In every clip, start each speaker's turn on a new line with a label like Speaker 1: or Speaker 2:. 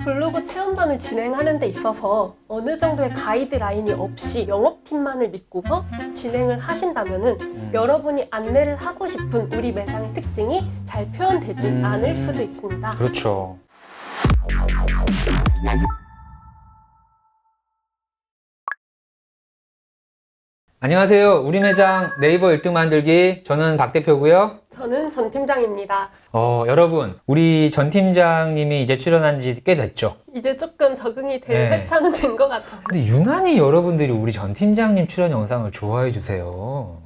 Speaker 1: 블로그 체험단을 진행하는 데 있어서 어느 정도의 가이드라인이 없이 영업팀만을 믿고서 진행을 하신다면은 여러분이 안내를 하고 싶은 우리 매장의 특징이 잘 표현되지 않을 수도 있습니다.
Speaker 2: 그렇죠. 안녕하세요. 우리 매장 네이버 1등 만들기. 저는 박 대표고요.
Speaker 1: 저는 전 팀장입니다.
Speaker 2: 여러분, 우리 전 팀장님이 이제 출연한 지 꽤 됐죠?
Speaker 1: 이제 조금 적응이 될
Speaker 2: 네.
Speaker 1: 회차는 된 것 같아요.
Speaker 2: 근데 유난히 여러분들이 우리 전 팀장님 출연 영상을 좋아해 주세요.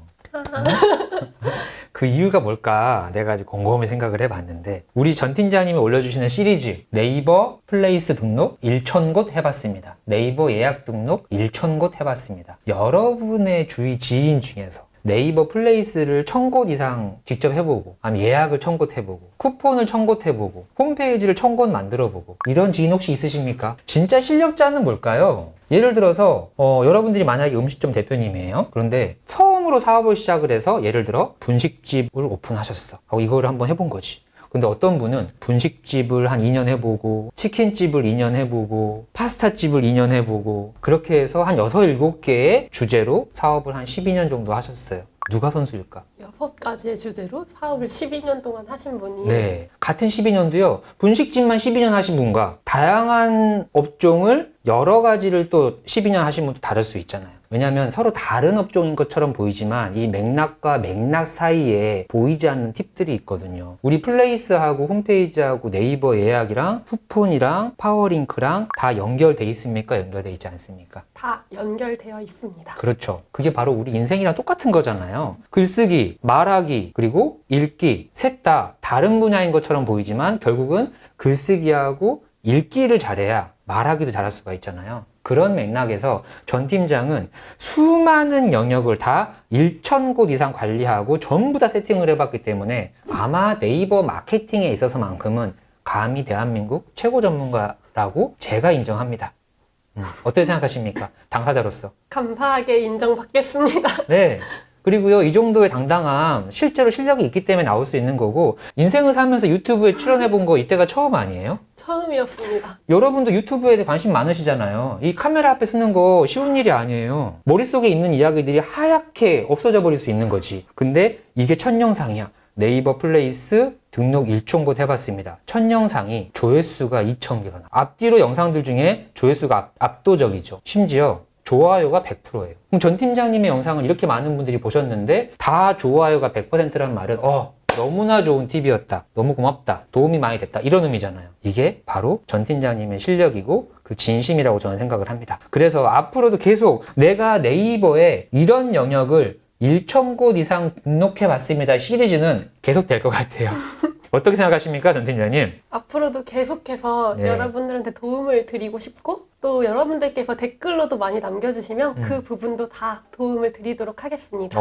Speaker 2: 그 이유가 뭘까 내가 아주 곰곰이 생각을 해봤는데, 우리 전 팀장님이 올려주시는 시리즈 네이버 플레이스 등록 1,000곳 해봤습니다. 네이버 예약 등록 1,000곳 해봤습니다. 여러분의 주위 지인 중에서 네이버 플레이스를 1,000곳 이상 직접 해보고, 아니면 예약을 1,000곳 해보고, 쿠폰을 1,000곳 해보고, 홈페이지를 1,000곳 만들어보고, 이런 지인 혹시 있으십니까? 진짜 실력자는 뭘까요? 예를 들어서 여러분들이 만약에 음식점 대표님이에요. 그런데 처음으로 사업을 시작을 해서 예를 들어 분식집을 오픈하셨어. 하고 이거를 한번 해본 거지. 근데 어떤 분은 분식집을 한 2년 해보고, 치킨집을 2년 해보고, 파스타집을 2년 해보고, 그렇게 해서 한 6, 7개의 주제로 사업을 한 12년 정도 하셨어요. 누가 선수일까?
Speaker 1: 6가지의 주제로 사업을 12년 동안 하신 분이
Speaker 2: 네. 같은 12년도요, 분식집만 12년 하신 분과 다양한 업종을 여러 가지를 또 12년 하신 분도 다를 수 있잖아요. 왜냐하면 서로 다른 업종인 것처럼 보이지만 이 맥락과 맥락 사이에 보이지 않는 팁들이 있거든요. 우리 플레이스하고 홈페이지하고 네이버 예약이랑 쿠폰이랑 파워링크랑 다 연결돼 있습니까? 연결돼 있지 않습니까?
Speaker 1: 다 연결되어 있습니다.
Speaker 2: 그렇죠. 그게 바로 우리 인생이랑 똑같은 거잖아요. 글쓰기, 말하기, 그리고 읽기, 셋 다 다른 분야인 것처럼 보이지만 결국은 글쓰기하고 읽기를 잘해야 말하기도 잘할 수가 있잖아요. 그런 맥락에서 전 팀장은 수많은 영역을 다 1,000곳 이상 관리하고 전부 다 세팅을 해봤기 때문에 아마 네이버 마케팅에 있어서만큼은 감히 대한민국 최고 전문가라고 제가 인정합니다. 어떻게 생각하십니까? 당사자로서.
Speaker 1: 감사하게 인정받겠습니다.
Speaker 2: 네. 그리고요, 이 정도의 당당함, 실제로 실력이 있기 때문에 나올 수 있는 거고, 인생을 살면서 유튜브에 출연해 본 거 이때가 처음 아니에요?
Speaker 1: 처음이었습니다.
Speaker 2: 여러분도 유튜브에 대해 관심 많으시잖아요. 이 카메라 앞에 쓰는 거 쉬운 일이 아니에요. 머릿속에 있는 이야기들이 하얗게 없어져 버릴 수 있는 거지. 근데 이게 첫 영상이야. 네이버 플레이스 등록 1,000곳 해봤습니다. 첫 영상이 조회수가 2,000개가 나. 앞뒤로 영상들 중에 조회수가 압도적이죠. 심지어 좋아요가 100%예요. 그럼 전 팀장님의 영상을 이렇게 많은 분들이 보셨는데 다 좋아요가 100%라는 말은 너무나 좋은 팁이었다. 너무 고맙다. 도움이 많이 됐다. 이런 의미잖아요. 이게 바로 전 팀장님의 실력이고 그 진심이라고 저는 생각을 합니다. 그래서 앞으로도 계속 내가 네이버에 이런 영역을 1,000곳 이상 등록해봤습니다 시리즈는 계속 될 것 같아요. 어떻게 생각하십니까, 전 팀장님?
Speaker 1: 앞으로도 계속해서
Speaker 2: 네.
Speaker 1: 여러분들한테 도움을 드리고 싶고 또 여러분들께서 댓글로도 많이 남겨주시면 그 부분도 다 도움을 드리도록 하겠습니다.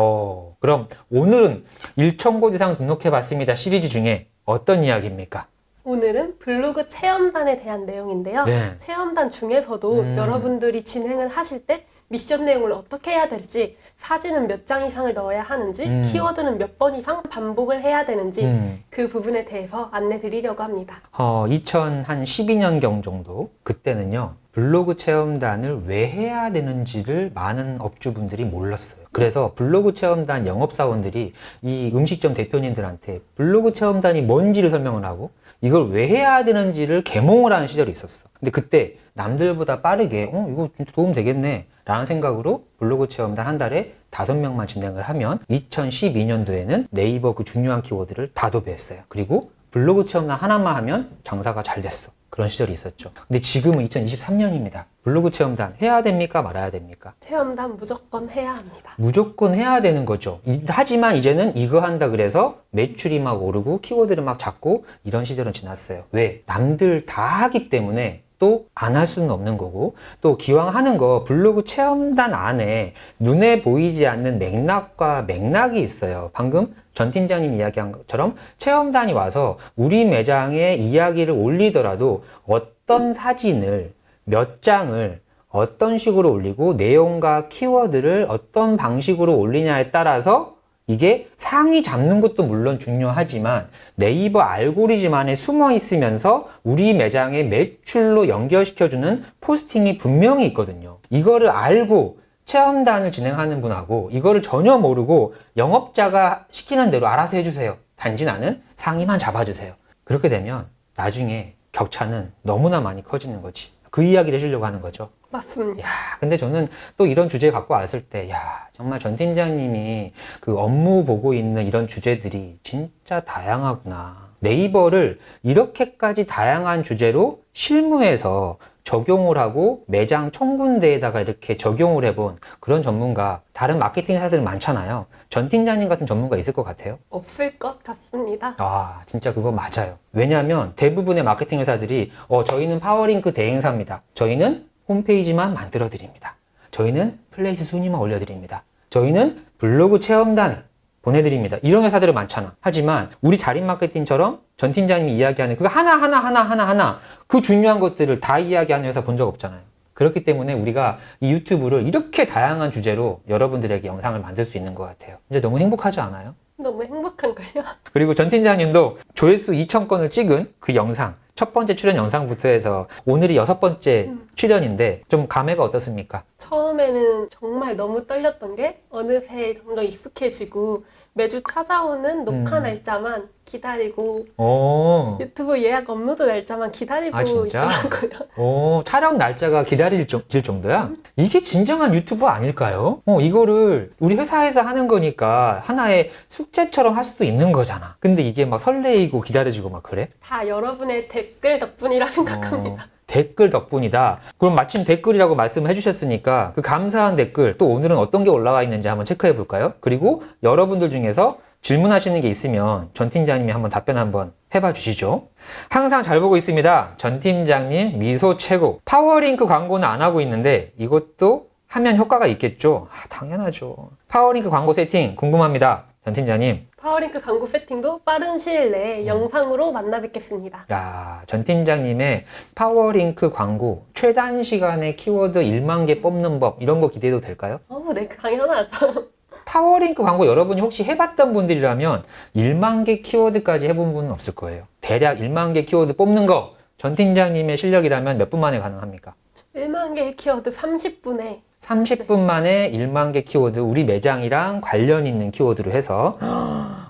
Speaker 2: 그럼 오늘은 1,000곳 이상 등록해봤습니다 시리즈 중에 어떤 이야기입니까?
Speaker 1: 오늘은 블로그 체험단에 대한 내용인데요.
Speaker 2: 네.
Speaker 1: 체험단 중에서도 여러분들이 진행을 하실 때 미션 내용을 어떻게 해야 될지, 사진은 몇 장 이상을 넣어야 하는지, 키워드는 몇 번 이상 반복을 해야 되는지 그 부분에 대해서 안내 드리려고 합니다.
Speaker 2: 2012년경 정도 그때는요, 블로그 체험단을 왜 해야 되는지를 많은 업주분들이 몰랐어요. 그래서 블로그 체험단 영업사원들이 이 음식점 대표님들한테 블로그 체험단이 뭔지를 설명을 하고 이걸 왜 해야 되는지를 계몽을 하는 시절이 있었어. 근데 그때 남들보다 빠르게 이거 진짜 도움 되겠네 라는 생각으로 블로그 체험단 한 달에 5명만 진행을 하면 2012년도에는 네이버 그 중요한 키워드를 다 도배했어요. 그리고 블로그 체험단 하나만 하면 장사가 잘 됐어. 그런 시절이 있었죠. 근데 지금은 2023년입니다. 블로그 체험단 해야 됩니까? 말아야 됩니까?
Speaker 1: 체험단 무조건 해야 합니다.
Speaker 2: 무조건 해야 되는 거죠. 하지만 이제는 이거 한다 그래서 매출이 막 오르고 키워드를 막 잡고 이런 시절은 지났어요. 왜? 남들 다 하기 때문에 또 안 할 수는 없는 거고, 또 기왕 하는 거 블로그 체험단 안에 눈에 보이지 않는 맥락과 맥락이 있어요. 방금 전 팀장님 이야기한 것처럼 체험단이 와서 우리 매장에 이야기를 올리더라도 어떤 사진을 몇 장을 어떤 식으로 올리고 내용과 키워드를 어떤 방식으로 올리냐에 따라서 이게 상위 잡는 것도 물론 중요하지만 네이버 알고리즘 안에 숨어 있으면서 우리 매장의 매출로 연결시켜주는 포스팅이 분명히 있거든요. 이거를 알고 체험단을 진행하는 분하고 이거를 전혀 모르고 영업자가 시키는 대로 알아서 해주세요. 단지 나는 상위만 잡아주세요. 그렇게 되면 나중에 격차는 너무나 많이 커지는 거지. 그 이야기를 해주려고 하는 거죠.
Speaker 1: 맞습니다.
Speaker 2: 야, 근데 저는 또 이런 주제 갖고 왔을 때, 야, 정말 전 팀장님이 그 업무 보고 있는 이런 주제들이 진짜 다양하구나. 네이버를 이렇게까지 다양한 주제로 실무에서 적용을 하고 매장 천 군데에다가 이렇게 적용을 해본 그런 전문가, 다른 마케팅 회사들 많잖아요. 전 팀장님 같은 전문가 있을 것 같아요?
Speaker 1: 없을 것 같습니다.
Speaker 2: 아, 진짜 그거 맞아요. 왜냐하면 대부분의 마케팅 회사들이 저희는 파워링크 대행사입니다. 저희는 홈페이지만 만들어 드립니다. 저희는 플레이스 순위만 올려드립니다. 저희는 블로그 체험단 보내드립니다. 이런 회사들이 많잖아. 하지만 우리 자립 마케팅처럼 전 팀장님이 이야기하는 그 하나 그 중요한 것들을 다 이야기하는 회사 본 적 없잖아요. 그렇기 때문에 우리가 이 유튜브를 이렇게 다양한 주제로 여러분들에게 영상을 만들 수 있는 것 같아요. 이제 너무 행복하지 않아요?
Speaker 1: 너무 행복한걸요?
Speaker 2: 그리고 전 팀장님도 조회수 2,000건을 찍은 그 영상, 첫 번째 출연 영상부터 해서 오늘이 6번째 출연인데 좀 감회가 어떻습니까?
Speaker 1: 처음에는 정말 너무 떨렸던 게 어느새 점점 익숙해지고 매주 찾아오는 녹화 날짜만 기다리고 유튜브 예약 업로드 날짜만 기다리고
Speaker 2: 아, 진짜?
Speaker 1: 있더라고요.
Speaker 2: 촬영 날짜가 기다릴 정도야? 이게 진정한 유튜버 아닐까요? 이거를 우리 회사에서 하는 거니까 하나의 숙제처럼 할 수도 있는 거잖아. 근데 이게 막 설레이고 기다려지고 막 그래?
Speaker 1: 다 여러분의 댓글 덕분이라 생각합니다.
Speaker 2: 댓글 덕분이다. 그럼 마침 댓글이라고 말씀을 해주셨으니까 그 감사한 댓글 또 오늘은 어떤 게 올라와 있는지 한번 체크해 볼까요? 그리고 여러분들 중에서 질문하시는 게 있으면 전 팀장님이 한번 답변 한번 해봐 주시죠. 항상 잘 보고 있습니다. 전 팀장님 미소 최고. 파워링크 광고는 안 하고 있는데 이것도 하면 효과가 있겠죠? 당연하죠. 파워링크 광고 세팅 궁금합니다. 전 팀장님.
Speaker 1: 파워링크 광고 세팅도 빠른 시일 내에 영상으로 만나 뵙겠습니다.
Speaker 2: 야, 전 팀장님의 파워링크 광고 최단 시간에 키워드 1만 개 뽑는 법 이런 거 기대해도 될까요?
Speaker 1: 네, 당연하죠.
Speaker 2: 파워링크 광고 여러분이 혹시 해봤던 분들이라면 1만 개 키워드까지 해본 분은 없을 거예요. 대략 1만 개 키워드 뽑는 거 전 팀장님의 실력이라면 몇 분 만에 가능합니까?
Speaker 1: 1만 개의 키워드 30분에
Speaker 2: 30분 만에 1만 개 키워드 우리 매장이랑 관련 있는 키워드로 해서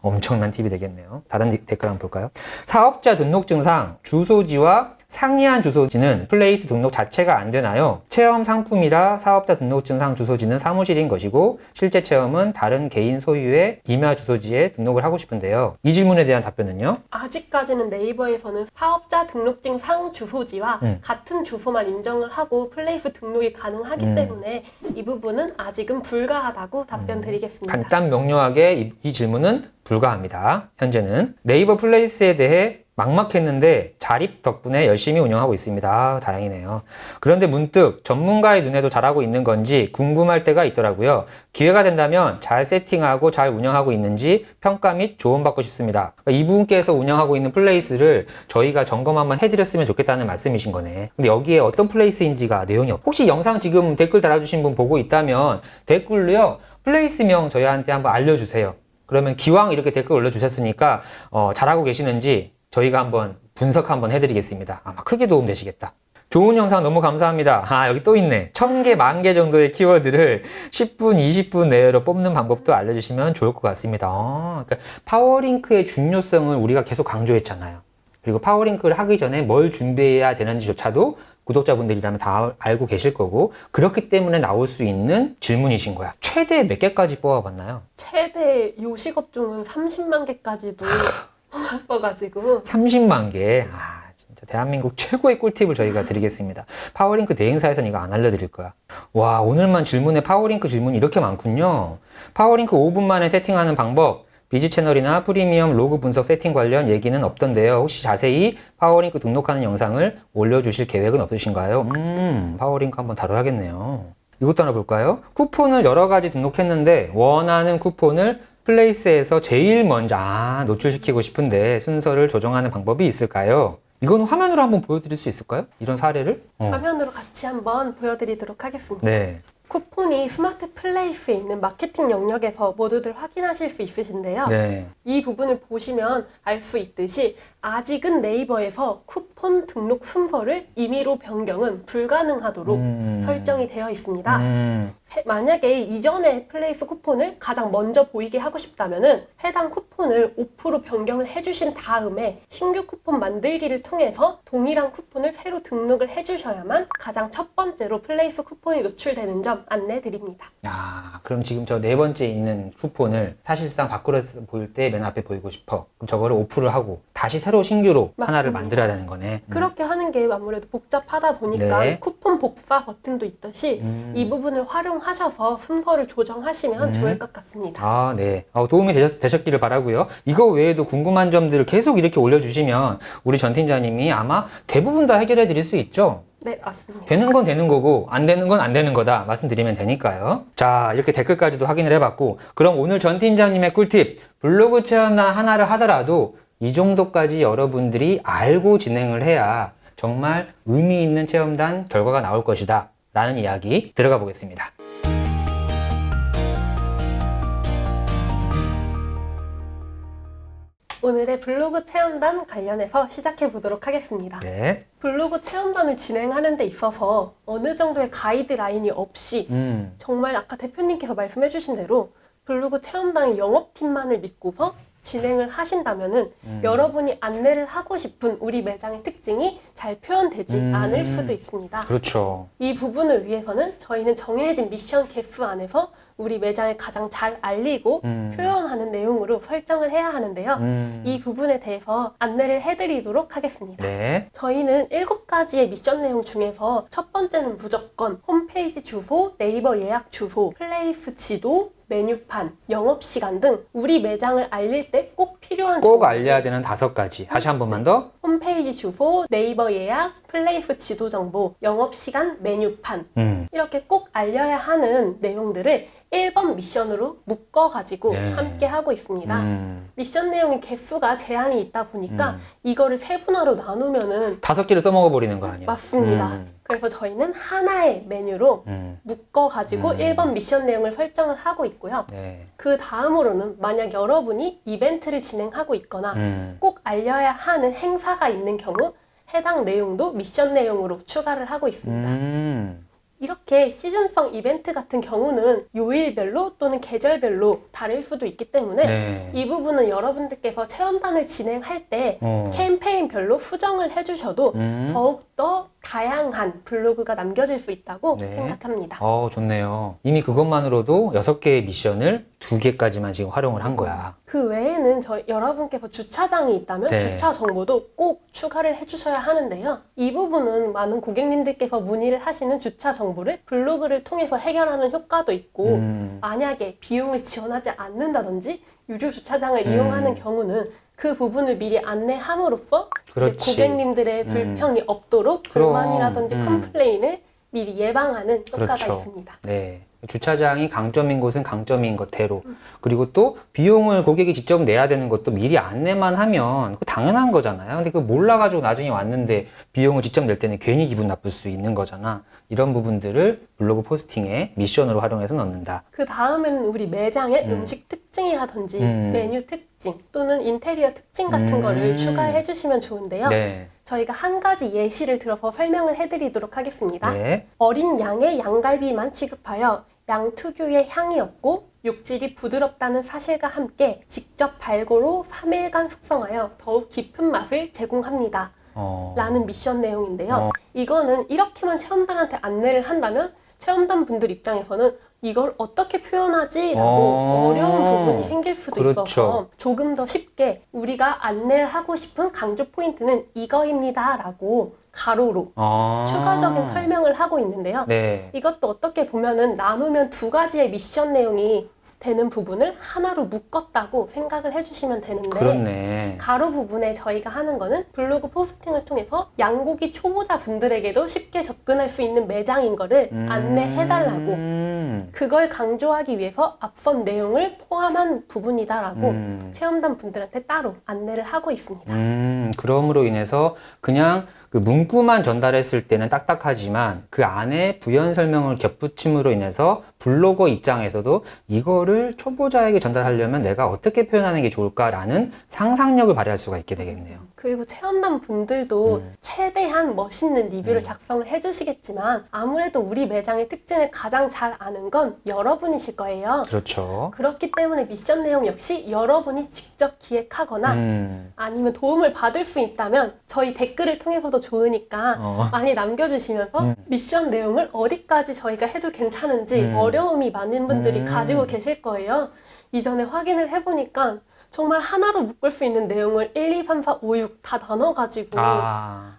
Speaker 2: 엄청난 팁이 되겠네요. 다른 댓글 한번 볼까요? 사업자 등록증상 주소지와 상이한 주소지는 플레이스 등록 자체가 안 되나요? 체험 상품이라 사업자 등록증상 주소지는 사무실인 것이고 실제 체험은 다른 개인 소유의 임야 주소지에 등록을 하고 싶은데요. 이 질문에 대한 답변은요?
Speaker 1: 아직까지는 네이버에서는 사업자 등록증 상 주소지와 같은 주소만 인정을 하고 플레이스 등록이 가능하기 때문에 이 부분은 아직은 불가하다고 답변 드리겠습니다.
Speaker 2: 간단 명료하게 이 질문은 불가합니다. 현재는 네이버 플레이스에 대해 막막했는데 자립 덕분에 열심히 운영하고 있습니다. 다행이네요. 그런데 문득 전문가의 눈에도 잘하고 있는 건지 궁금할 때가 있더라고요. 기회가 된다면 잘 세팅하고 잘 운영하고 있는지 평가 및 조언받고 싶습니다. 그러니까 이분께서 운영하고 있는 플레이스를 저희가 점검 한번 해드렸으면 좋겠다는 말씀이신 거네. 근데 여기에 어떤 플레이스인지가 내용이 혹시 영상 지금 댓글 달아주신 분 보고 있다면 댓글로요 플레이스명 저희한테 한번 알려주세요. 그러면 기왕 이렇게 댓글 올려주셨으니까 잘하고 계시는지 저희가 한번 분석 한번 해드리겠습니다. 아마 크게 도움 되시겠다. 좋은 영상 너무 감사합니다. 여기 또 있네. 1000개, 10,000개 정도의 키워드를 10분, 20분 내로 뽑는 방법도 알려주시면 좋을 것 같습니다. 그러니까 파워링크의 중요성을 우리가 계속 강조했잖아요. 그리고 파워링크를 하기 전에 뭘 준비해야 되는지조차도 구독자분들이라면 다 알고 계실 거고 그렇기 때문에 나올 수 있는 질문이신 거야. 최대 몇 개까지 뽑아봤나요?
Speaker 1: 최대 요식업종은 30만 개까지도 뽑아가지고
Speaker 2: 30만 개. 진짜 대한민국 최고의 꿀팁을 저희가 드리겠습니다. 파워링크 대행사에서는 이거 안 알려드릴 거야. 와, 오늘만 질문에 파워링크 질문이 이렇게 많군요. 파워링크 5분 만에 세팅하는 방법, 비즈 채널이나 프리미엄 로그 분석 세팅 관련 얘기는 없던데요. 혹시 자세히 파워링크 등록하는 영상을 올려주실 계획은 없으신가요? 파워링크 한번 다뤄야겠네요. 이것도 하나 볼까요? 쿠폰을 여러 가지 등록했는데 원하는 쿠폰을 플레이스에서 제일 먼저 노출시키고 싶은데 순서를 조정하는 방법이 있을까요? 이건 화면으로 한번 보여드릴 수 있을까요? 이런 사례를?
Speaker 1: 화면으로 같이 한번 보여드리도록 하겠습니다.
Speaker 2: 네.
Speaker 1: 쿠폰이 스마트 플레이스에 있는 마케팅 영역에서 모두들 확인하실 수 있으신데요.
Speaker 2: 네.
Speaker 1: 이 부분을 보시면 알 수 있듯이 아직은 네이버에서 쿠폰 등록 순서를 임의로 변경은 불가능하도록 설정이 되어 있습니다. 만약에 이전에 플레이스 쿠폰을 가장 먼저 보이게 하고 싶다면은 해당 쿠폰을 5% 변경을 해주신 다음에 신규 쿠폰 만들기를 통해서 동일한 쿠폰을 새로 등록을 해주셔야만 가장 첫 번째로 플레이스 쿠폰이 노출되는 점 안내드립니다.
Speaker 2: 아, 그럼 지금 저 네 번째 있는 쿠폰을 사실상 밖으로 보일 때 맨 앞에 보이고 싶어. 그럼 저거를 5%를 하고 다시 새로 신규로
Speaker 1: 맞습니다.
Speaker 2: 하나를 만들어야 되는 거네.
Speaker 1: 그렇게 하는 게 아무래도 복잡하다 보니까
Speaker 2: 네.
Speaker 1: 쿠폰 복사 버튼도 있듯이 이 부분을 활용하셔서 순서를 조정하시면 좋을 것 같습니다.
Speaker 2: 아, 네. 도움이 되셨기를 바라고요. 이거 외에도 궁금한 점들을 계속 이렇게 올려주시면 우리 전 팀장님이 아마 대부분 다 해결해 드릴 수 있죠.
Speaker 1: 네, 맞습니다.
Speaker 2: 되는 건 되는 거고 안 되는 건 안 되는 거다 말씀드리면 되니까요. 자, 이렇게 댓글까지도 확인을 해봤고, 그럼 오늘 전 팀장님의 꿀팁, 블로그 체험단 하나를 하더라도 이 정도까지 여러분들이 알고 진행을 해야 정말 의미 있는 체험단 결과가 나올 것이다 라는 이야기 들어가 보겠습니다.
Speaker 1: 오늘의 블로그 체험단 관련해서 시작해 보도록 하겠습니다.
Speaker 2: 네.
Speaker 1: 블로그 체험단을 진행하는 데 있어서 어느 정도의 가이드라인이 없이 정말 아까 대표님께서 말씀해 주신 대로 블로그 체험단의 영업팀만을 믿고서 진행을 하신다면은 여러분이 안내를 하고 싶은 우리 매장의 특징이 잘 표현되지 않을 수도 있습니다.
Speaker 2: 그렇죠.
Speaker 1: 이 부분을 위해서는 저희는 정해진 미션 개수 안에서 우리 매장을 가장 잘 알리고 표현하는 내용으로 설정을 해야 하는데요. 이 부분에 대해서 안내를 해드리도록 하겠습니다.
Speaker 2: 네.
Speaker 1: 저희는 7가지의 미션 내용 중에서 첫 번째는 무조건 홈페이지 주소, 네이버 예약 주소, 플레이스 지도, 메뉴판, 영업시간 등 우리 매장을 알릴 때 꼭 필요한
Speaker 2: 꼭 알려야 되는 5가지. 다시 한 번만 더.
Speaker 1: 홈페이지 주소, 네이버 예약, 플레이스 지도 정보, 영업시간, 메뉴판 이렇게 꼭 알려야 하는 내용들을 1번 미션으로 묶어가지고
Speaker 2: 네.
Speaker 1: 함께 하고 있습니다. 미션 내용의 개수가 제한이 있다 보니까 이거를 세분화로 나누면은
Speaker 2: 5개를 써먹어 버리는 거 아니에요?
Speaker 1: 맞습니다. 그래서 저희는 하나의 메뉴로 묶어가지고 1번 미션 내용을 설정을 하고 있고요.
Speaker 2: 네.
Speaker 1: 그 다음으로는 만약 여러분이 이벤트를 진행하고 있거나 꼭 알려야 하는 행사가 있는 경우 해당 내용도 미션 내용으로 추가를 하고 있습니다. 이렇게 시즌성 이벤트 같은 경우는 요일별로 또는 계절별로 다를 수도 있기 때문에
Speaker 2: 네.
Speaker 1: 이 부분은 여러분들께서 체험단을 진행할 때 캠페인별로 수정을 해주셔도 더욱더 다양한 블로그가 남겨질 수 있다고
Speaker 2: 네.
Speaker 1: 생각합니다.
Speaker 2: 좋네요. 이미 그것만으로도 6개의 미션을 2개까지만 지금 활용을 한 거야.
Speaker 1: 그 외에는 여러분께서 주차장이 있다면
Speaker 2: 네.
Speaker 1: 주차 정보도 꼭 추가를 해주셔야 하는데요. 이 부분은 많은 고객님들께서 문의를 하시는 주차 정보를 블로그를 통해서 해결하는 효과도 있고 만약에 비용을 지원하지 않는다든지 유료 주차장을 이용하는 경우는 그 부분을 미리 안내함으로써 이제
Speaker 2: 그렇지.
Speaker 1: 고객님들의 불평이 없도록 불만이라든지 컴플레인을 미리 예방하는 효과가
Speaker 2: 그렇죠.
Speaker 1: 있습니다.
Speaker 2: 네. 주차장이 강점인 곳은 강점인 것대로 그리고 또 비용을 고객이 직접 내야 되는 것도 미리 안내만 하면 그거 당연한 거잖아요. 근데 그거 몰라가지고 나중에 왔는데 비용을 직접 낼 때는 괜히 기분 나쁠 수 있는 거잖아. 이런 부분들을 블로그 포스팅에 미션으로 활용해서 넣는다.
Speaker 1: 그 다음에는 우리 매장의 음식 특징이라든지 메뉴 특징 또는 인테리어 특징 같은 거를 추가해 주시면 좋은데요.
Speaker 2: 네.
Speaker 1: 저희가 한 가지 예시를 들어서 설명을 해드리도록 하겠습니다.
Speaker 2: 네.
Speaker 1: 어린 양의 양갈비만 취급하여 양 특유의 향이 없고 육질이 부드럽다는 사실과 함께 직접 발고로 3일간 숙성하여 더욱 깊은 맛을 제공합니다. 라는 미션 내용인데요. 이거는 이렇게만 체험단한테 안내를 한다면 체험단 분들 입장에서는 이걸 어떻게 표현하지? 라고 어려운 부분이 생길 수도
Speaker 2: 그렇죠.
Speaker 1: 있어서 조금 더 쉽게 우리가 안내를 하고 싶은 강조 포인트는 이거입니다 라고 가로로 추가적인 설명을 하고 있는데요.
Speaker 2: 네.
Speaker 1: 이것도 어떻게 보면은 나누면 2가지의 미션 내용이 되는 부분을 하나로 묶었다고 생각을 해주시면 되는데
Speaker 2: 그렇네.
Speaker 1: 가로 부분에 저희가 하는 거는 블로그 포스팅을 통해서 양고기 초보자 분들에게도 쉽게 접근할 수 있는 매장인 거를 안내해달라고 그걸 강조하기 위해서 앞선 내용을 포함한 부분이다라고 체험단 분들한테 따로 안내를 하고 있습니다.
Speaker 2: 그럼으로 인해서 그냥 그 문구만 전달했을 때는 딱딱하지만 그 안에 부연 설명을 겹붙임으로 인해서 블로거 입장에서도 이거를 초보자에게 전달하려면 내가 어떻게 표현하는 게 좋을까라는 상상력을 발휘할 수가 있게 되겠네요.
Speaker 1: 그리고 체험단 분들도 최대한 멋있는 리뷰를 작성을 해주시겠지만 아무래도 우리 매장의 특징을 가장 잘 아는 건 여러분이실 거예요.
Speaker 2: 그렇죠.
Speaker 1: 그렇기 때문에 미션 내용 역시 여러분이 직접 기획하거나 아니면 도움을 받을 수 있다면 저희 댓글을 통해서도 좋으니까 많이 남겨주시면서 미션 내용을 어디까지 저희가 해도 괜찮은지 어려움이 많은 분들이 가지고 계실 거예요. 이전에 확인을 해보니까 정말 하나로 묶을 수 있는 내용을 1, 2, 3, 4, 5, 6 다 나눠가지고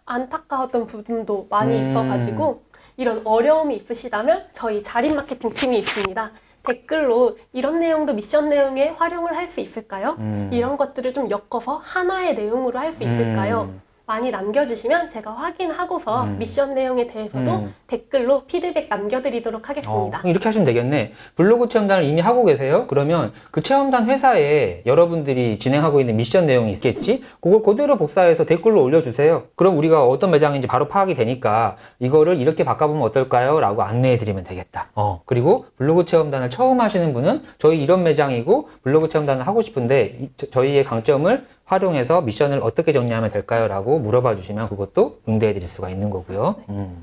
Speaker 1: 안타까웠던 부분도 많이 있어가지고 이런 어려움이 있으시다면 저희 자립 마케팅 팀이 있습니다. 댓글로 이런 내용도 미션 내용에 활용을 할 수 있을까요? 이런 것들을 좀 엮어서 하나의 내용으로 할 수 있을까요? 많이 남겨주시면 제가 확인하고서 미션 내용에 대해서도 댓글로 피드백 남겨드리도록 하겠습니다.
Speaker 2: 이렇게 하시면 되겠네. 블로그 체험단을 이미 하고 계세요? 그러면 그 체험단 회사에 여러분들이 진행하고 있는 미션 내용이 있겠지? 그걸 그대로 복사해서 댓글로 올려주세요. 그럼 우리가 어떤 매장인지 바로 파악이 되니까 이거를 이렇게 바꿔보면 어떨까요? 라고 안내해드리면 되겠다. 그리고 블로그 체험단을 처음 하시는 분은 저희 이런 매장이고 블로그 체험단을 하고 싶은데 저희의 강점을 활용해서 미션을 어떻게 정리하면 될까요? 라고 물어봐 주시면 그것도 응대해 드릴 수가 있는 거고요.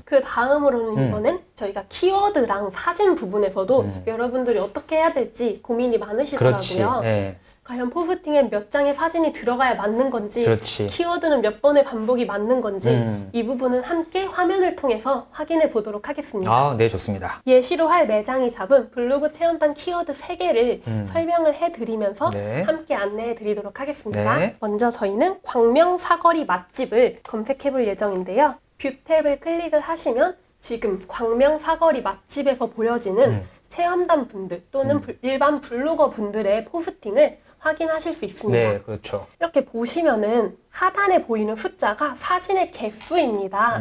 Speaker 1: 그 다음으로는 이번엔 저희가 키워드랑 사진 부분에서도 여러분들이 어떻게 해야 될지 고민이 많으시더라고요.
Speaker 2: 그렇지. 네.
Speaker 1: 과연 포스팅에 몇 장의 사진이 들어가야 맞는 건지,
Speaker 2: 그렇지.
Speaker 1: 키워드는 몇 번의 반복이 맞는 건지 이 부분은 함께 화면을 통해서 확인해 보도록 하겠습니다.
Speaker 2: 네, 좋습니다.
Speaker 1: 예시로 할 매장이 잡은 블로그 체험단 키워드 3개를 설명을 해드리면서 함께 안내해 드리도록 하겠습니다.
Speaker 2: 네.
Speaker 1: 먼저 저희는 광명 사거리 맛집을 검색해 볼 예정인데요. 뷰 탭을 클릭을 하시면 지금 광명 사거리 맛집에서 보여지는 체험단 분들 또는 일반 블로거 분들의 포스팅을 확인하실 수 있습니다.
Speaker 2: 네, 그렇죠.
Speaker 1: 이렇게 보시면은 하단에 보이는 숫자가 사진의 개수입니다.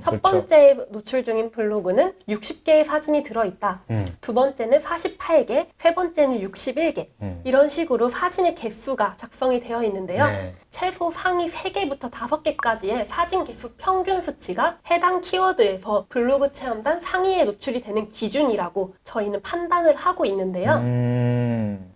Speaker 1: 첫
Speaker 2: 그렇죠.
Speaker 1: 번째 노출 중인 블로그는 60개의 사진이 들어있다. 두 번째는 48개, 세 번째는 61개. 이런 식으로 사진의 개수가 작성이 되어 있는데요.
Speaker 2: 네.
Speaker 1: 최소 상위 3개부터 5개까지의 사진 개수 평균 수치가 해당 키워드에서 블로그 체험단 상위에 노출이 되는 기준이라고 저희는 판단을 하고 있는데요.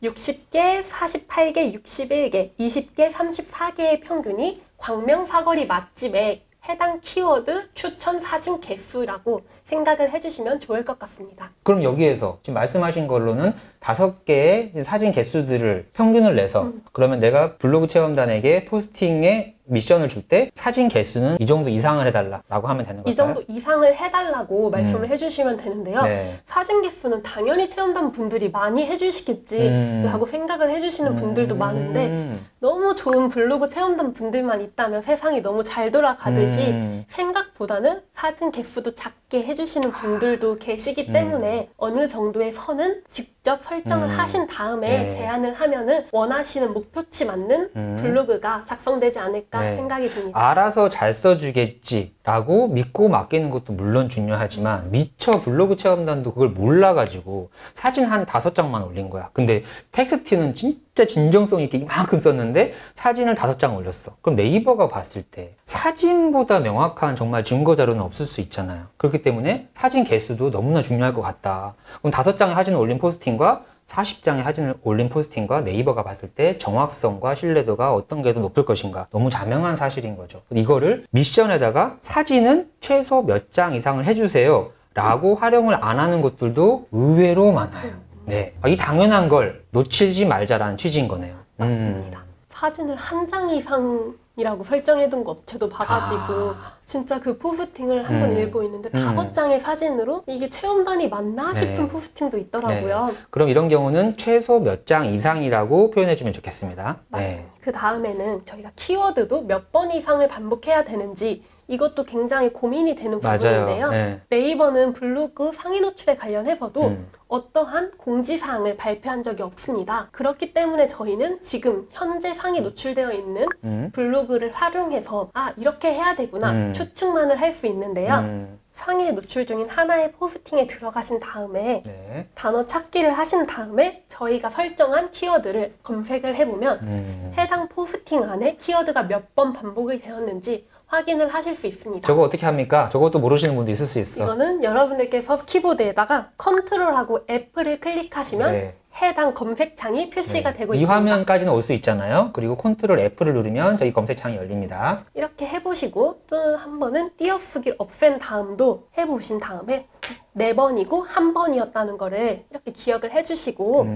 Speaker 1: 60개, 48개, 61개, 20개, 34개의 평균이 광명 사거리 맛집의 해당 키워드 추천 사진 개수라고 생각을 해주시면 좋을 것 같습니다.
Speaker 2: 그럼 여기에서 지금 말씀하신 걸로는 5개의 사진 개수들을 평균을 내서 그러면 내가 블로그 체험단에게 포스팅에 미션을 줄 때 사진 개수는 이 정도 이상을 해달라고 하면 되는 걸까요?
Speaker 1: 이 정도 이상을 해달라고 말씀을 해주시면 되는데요.
Speaker 2: 네.
Speaker 1: 사진 개수는 당연히 체험단 분들이 많이 해주시겠지 라고 생각을 해주시는 분들도 많은데 너무 좋은 블로그 체험단 분들만 있다면 세상이 너무 잘 돌아가듯이 생각보다는 사진 개수도 작게 해주시는 분들도 계시기 때문에 어느 정도의 선은 직접 설정을 하신 다음에 제안을 하면은 원하시는 목표치 맞는 블로그가 작성되지 않을까 생각이 듭니다.
Speaker 2: 알아서 잘 써주겠지라고 믿고 맡기는 것도 물론 중요하지만 미처 블로그 체험단도 그걸 몰라가지고 사진 한 5장만 올린 거야. 근데 텍스트는 진짜 진정성 있게 이만큼 썼는데 사진을 5장 올렸어. 그럼 네이버가 봤을 때 사진보다 명확한 정말 증거 자료는 없을 수 있잖아요. 그렇기 때문에 사진 개수도 너무나 중요할 것 같다. 그럼 5장의 사진을 올린 포스팅과 40장의 사진을 올린 포스팅과 네이버가 봤을 때 정확성과 신뢰도가 어떤 게 더 높을 것인가. 너무 자명한 사실인 거죠. 이거를 미션에다가 사진은 최소 몇 장 이상을 해주세요 라고 활용을 안 하는 것들도 의외로 많아요. 네, 이 당연한 걸 놓치지 말자라는 취지인 거네요.
Speaker 1: 맞습니다. 사진을 한 장 이상이라고 설정해둔 거 업체도 봐가지고 진짜 그 포스팅을 한번 읽고 있는데 5장의 사진으로 이게 체험단이 맞나 싶은 포스팅도 있더라고요.
Speaker 2: 네. 그럼 이런 경우는 최소 몇 장 이상이라고 표현해주면 좋겠습니다. 네.
Speaker 1: 그 다음에는 저희가 키워드도 몇 번 이상을 반복해야 되는지 이것도 굉장히 고민이 되는
Speaker 2: 맞아요.
Speaker 1: 부분인데요.
Speaker 2: 네.
Speaker 1: 네이버는 블로그 상위 노출에 관련해서도
Speaker 2: 음.
Speaker 1: 어떠한 공지사항을 발표한 적이 없습니다. 그렇기 때문에 저희는 지금 현재 상위 노출되어 있는 블로그를 활용해서 이렇게 해야 되구나 추측만을 할 수 있는데요. 상위에 노출 중인 하나의 포스팅에 들어가신 다음에
Speaker 2: 네.
Speaker 1: 단어 찾기를 하신 다음에 저희가 설정한 키워드를 검색을 해보면 해당 포스팅 안에 키워드가 몇 번 반복이 되었는지 확인을 하실 수 있습니다.
Speaker 2: 저거 어떻게 합니까? 저것도 모르시는 분도 있을 수 있어.
Speaker 1: 이거는 여러분들께서 키보드에다가 컨트롤하고 F를 클릭하시면
Speaker 2: 네.
Speaker 1: 해당 검색창이 표시가 되고
Speaker 2: 이
Speaker 1: 있습니다.
Speaker 2: 화면까지는 올 수 있잖아요. 그리고 컨트롤 F를 누르면 저기 검색창이 열립니다.
Speaker 1: 이렇게 해보시고 또 한 번은 띄어쓰기를 없앤 다음도 해보신 다음에 4번이고 1번이었다는 거를 이렇게 기억을 해주시고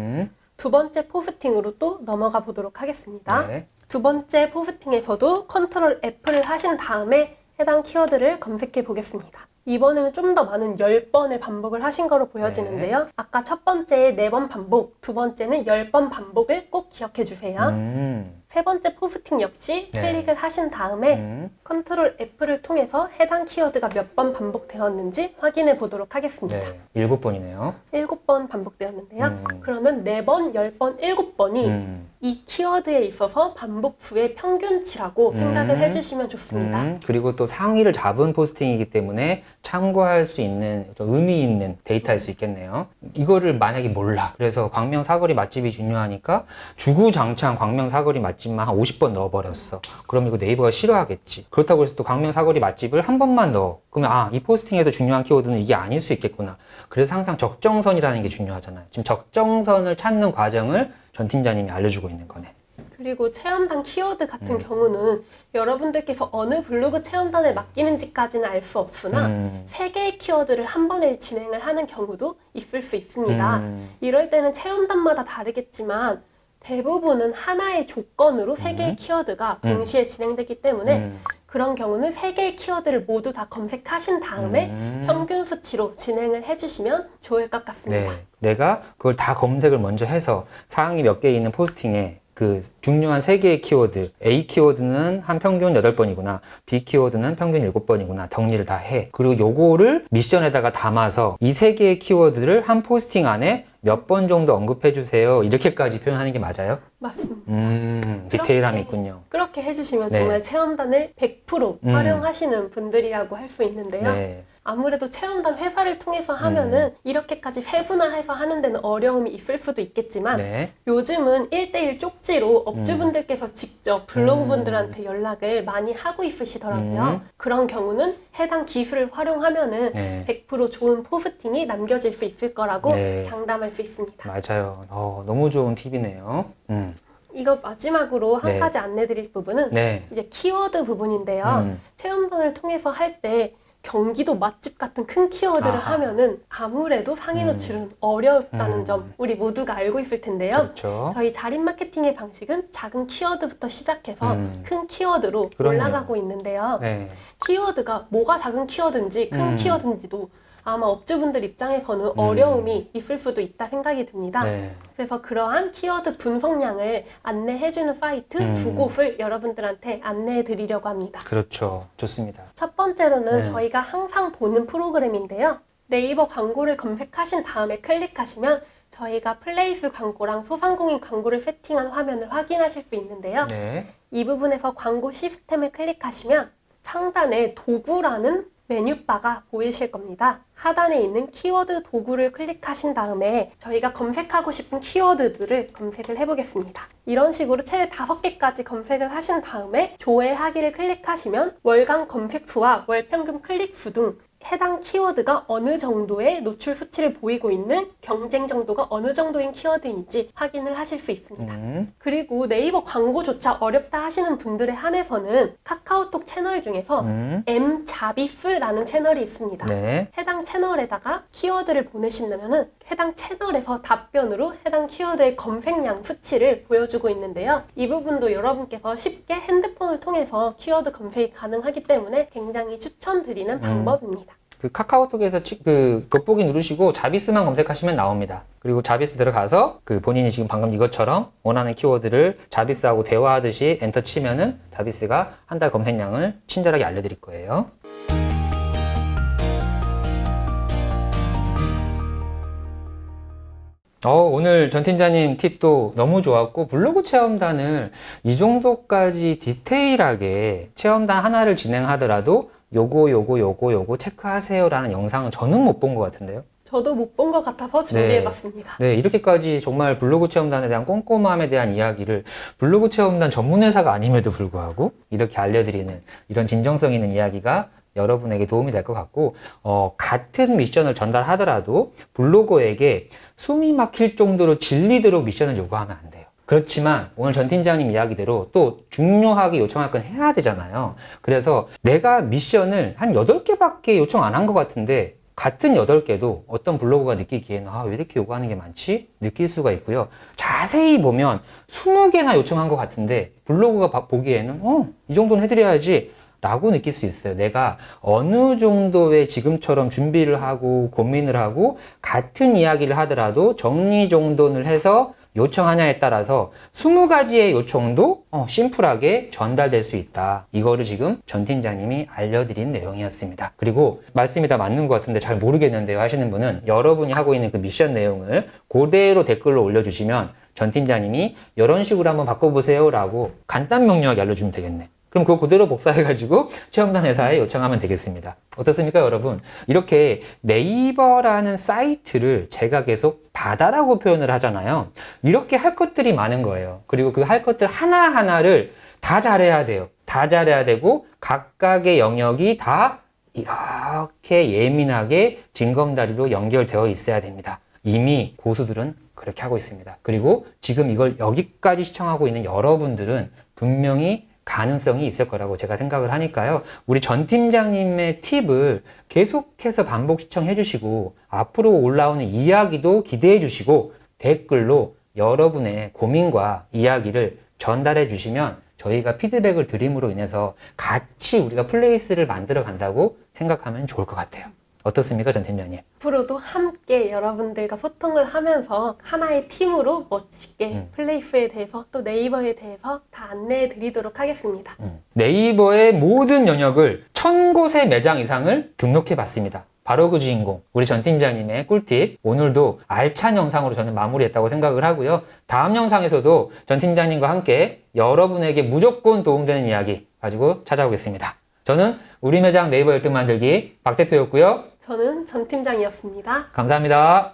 Speaker 1: 두 번째 포스팅으로 또 넘어가 보도록 하겠습니다.
Speaker 2: 네.
Speaker 1: 두 번째 포스팅에서도 컨트롤 F를 하신 다음에 해당 키워드를 검색해 보겠습니다. 이번에는 좀 더 많은 10번을 반복을 하신 거로 보여지는데요. 아까 첫 번째의 4번 반복, 두 번째는 10번 반복을 꼭 기억해 주세요. 세 번째 포스팅 역시
Speaker 2: 네.
Speaker 1: 클릭을 하신 다음에 컨트롤 F를 통해서 해당 키워드가 몇 번 반복되었는지 확인해 보도록 하겠습니다.
Speaker 2: 네. 7번이네요.
Speaker 1: 7번 반복되었는데요. 그러면 4번, 10번, 7번이 이 키워드에 있어서 반복 수의 평균치라고 생각을 해주시면 좋습니다.
Speaker 2: 그리고 또 상위를 잡은 포스팅이기 때문에 참고할 수 있는 좀 의미 있는 데이터일 수 있겠네요. 이거를 만약에 몰라. 그래서 광명 사거리 맛집이 중요하니까 주구장창 광명 사거리 맛집만 한 50번 넣어버렸어. 그럼 이거 네이버가 싫어하겠지. 그렇다고 해서 또 광명 사거리 맛집을 한 번만 넣어. 그러면 이 포스팅에서 중요한 키워드는 이게 아닐 수 있겠구나. 그래서 항상 적정선이라는 게 중요하잖아요. 지금 적정선을 찾는 과정을 전 팀장님이 알려주고 있는 거네.
Speaker 1: 그리고 체험단 키워드 같은 경우는 여러분들께서 어느 블로그 체험단을 맡기는지까지는 알 수 없으나 3개의 키워드를 한 번에 진행을 하는 경우도 있을 수 있습니다. 이럴 때는 체험단마다 다르겠지만 대부분은 하나의 조건으로 3개의 키워드가 동시에 진행되기 때문에 그런 경우는 3개의 키워드를 모두 다 검색하신 다음에 평균 수치로 진행을 해주시면 좋을 것 같습니다.
Speaker 2: 네. 내가 그걸 다 검색을 먼저 해서 사항이 몇 개 있는 포스팅에 그 중요한 3개의 키워드, A 키워드는 한 평균 8번이구나, B 키워드는 평균 7번이구나 정리를 다 해. 그리고 요거를 미션에다가 담아서 이 3개의 키워드를 한 포스팅 안에 몇 번 정도 언급해 주세요. 이렇게까지 표현하는 게 맞아요?
Speaker 1: 맞습니다.
Speaker 2: 디테일함이 있군요.
Speaker 1: 그렇게 해주시면
Speaker 2: 네.
Speaker 1: 정말 체험단을 100% 활용하시는 분들이라고 할 수 있는데요.
Speaker 2: 네.
Speaker 1: 아무래도 체험단 회사를 통해서 하면은 이렇게까지 세분화해서 하는 데는 어려움이 있을 수도 있겠지만
Speaker 2: 네.
Speaker 1: 요즘은 1대1 쪽지로 업주분들께서 직접 블로그분들한테 연락을 많이 하고 있으시더라고요. 그런 경우는 해당 기술을 활용하면은
Speaker 2: 네.
Speaker 1: 100% 좋은 포스팅이 남겨질 수 있을 거라고
Speaker 2: 네.
Speaker 1: 장담할 수 있습니다.
Speaker 2: 맞아요. 너무 좋은 팁이네요.
Speaker 1: 이거 마지막으로 한
Speaker 2: 네.
Speaker 1: 가지 안내드릴 부분은
Speaker 2: 네.
Speaker 1: 이제 키워드 부분인데요. 체험단을 통해서 할 때 경기도 맛집 같은 큰 키워드를
Speaker 2: 아하.
Speaker 1: 하면은 아무래도 상위 노출은 어렵다는 점 우리 모두가 알고 있을 텐데요.
Speaker 2: 그렇죠.
Speaker 1: 저희 자립 마케팅의 방식은 작은 키워드부터 시작해서 큰 키워드로
Speaker 2: 그럼요.
Speaker 1: 올라가고 있는데요.
Speaker 2: 네.
Speaker 1: 키워드가 뭐가 작은 키워드인지 큰 키워드인지도 아마 업주분들 입장에서는 어려움이 있을 수도 있다 생각이 듭니다.
Speaker 2: 네.
Speaker 1: 그래서 그러한 키워드 분석량을 안내해주는 사이트 두 곳을 여러분들한테 안내해 드리려고 합니다.
Speaker 2: 그렇죠. 좋습니다.
Speaker 1: 첫 번째로는
Speaker 2: 네.
Speaker 1: 저희가 항상 보는 프로그램인데요. 네이버 광고를 검색하신 다음에 클릭하시면 저희가 플레이스 광고랑 소상공인 광고를 세팅한 화면을 확인하실 수 있는데요.
Speaker 2: 네.
Speaker 1: 이 부분에서 광고 시스템을 클릭하시면 상단에 도구라는 메뉴바가 보이실 겁니다. 하단에 있는 키워드 도구를 클릭하신 다음에 저희가 검색하고 싶은 키워드들을 검색을 해보겠습니다. 이런 식으로 최대 5개까지 검색을 하신 다음에 조회하기를 클릭하시면 월간 검색 수와 월 평균 클릭 수 등 해당 키워드가 어느 정도의 노출 수치를 보이고 있는 경쟁 정도가 어느 정도인 키워드인지 확인을 하실 수 있습니다. 그리고 네이버 광고조차 어렵다 하시는 분들에 한해서는 카카오톡 채널 중에서 m자비스라는 채널이 있습니다.
Speaker 2: 네.
Speaker 1: 해당 채널에다가 키워드를 보내신다면 해당 채널에서 답변으로 해당 키워드의 검색량 수치를 보여주고 있는데요. 이 부분도 여러분께서 쉽게 핸드폰을 통해서 키워드 검색이 가능하기 때문에 굉장히 추천드리는 방법입니다.
Speaker 2: 그 카카오톡에서 그 돋보기 누르시고 자비스만 검색하시면 나옵니다. 그리고 자비스 들어가서 그 본인이 지금 방금 이것처럼 원하는 키워드를 자비스하고 대화하듯이 엔터 치면은 자비스가 한 달 검색량을 친절하게 알려드릴 거예요. 오늘 전 팀장님 팁도 너무 좋았고, 블로그 체험단을 이 정도까지 디테일하게 체험단 하나를 진행하더라도 요거 체크하세요라는 영상은 저는 못 본 것 같은데요.
Speaker 1: 저도 못 본 것 같아서 준비해봤습니다.
Speaker 2: 네, 이렇게까지 정말 블로그 체험단에 대한 꼼꼼함에 대한 이야기를 블로그 체험단 전문 회사가 아님에도 불구하고 이렇게 알려드리는 이런 진정성 있는 이야기가 여러분에게 도움이 될 것 같고, 같은 미션을 전달하더라도 블로거에게 숨이 막힐 정도로 질리도록 미션을 요구하면 안 돼요. 그렇지만 오늘 전 팀장님 이야기대로 또 중요하게 요청할 건 해야 되잖아요. 그래서 내가 미션을 한 8개밖에 요청 안 한 것 같은데 같은 8개도 어떤 블로거가 느끼기에는 왜 이렇게 요구하는 게 많지? 느낄 수가 있고요. 자세히 보면 20개나 요청한 것 같은데 블로거가 보기에는 이 정도는 해드려야지 라고 느낄 수 있어요. 내가 어느 정도의 지금처럼 준비를 하고 고민을 하고 같은 이야기를 하더라도 정리정돈을 해서 요청하냐에 따라서 20가지의 요청도 심플하게 전달될 수 있다. 이거를 지금 전 팀장님이 알려드린 내용이었습니다. 그리고 말씀이 다 맞는 것 같은데 잘 모르겠는데요 하시는 분은 여러분이 하고 있는 그 미션 내용을 그대로 댓글로 올려주시면 전 팀장님이 이런 식으로 한번 바꿔보세요 라고 간단 명료하게 알려주면 되겠네. 그럼 그거 그대로 복사해가지고 체험단 회사에 요청하면 되겠습니다. 어떻습니까, 여러분? 이렇게 네이버라는 사이트를 제가 계속 바다라고 표현을 하잖아요. 이렇게 할 것들이 많은 거예요. 그리고 그 할 것들 하나하나를 다 잘해야 돼요. 다 잘해야 되고 각각의 영역이 다 이렇게 예민하게 징검다리로 연결되어 있어야 됩니다. 이미 고수들은 그렇게 하고 있습니다. 그리고 지금 이걸 여기까지 시청하고 있는 여러분들은 분명히 가능성이 있을 거라고 제가 생각을 하니까요. 우리 전 팀장님의 팁을 계속해서 반복 시청해 주시고 앞으로 올라오는 이야기도 기대해 주시고 댓글로 여러분의 고민과 이야기를 전달해 주시면 저희가 피드백을 드림으로 인해서 같이 우리가 플레이스를 만들어 간다고 생각하면 좋을 것 같아요. 어떻습니까, 전 팀장님?
Speaker 1: 앞으로도 함께 여러분들과 소통을 하면서 하나의 팀으로 멋지게 플레이스에 대해서 또 네이버에 대해서 다 안내해 드리도록 하겠습니다.
Speaker 2: 네이버의 모든 영역을 1000곳의 매장 이상을 등록해 봤습니다. 바로 그 주인공, 우리 전 팀장님의 꿀팁. 오늘도 알찬 영상으로 저는 마무리했다고 생각을 하고요. 다음 영상에서도 전 팀장님과 함께 여러분에게 무조건 도움되는 이야기 가지고 찾아오겠습니다. 저는 우리 매장 네이버 1등 만들기 박 대표였고요.
Speaker 1: 저는 전 팀장이었습니다.
Speaker 2: 감사합니다.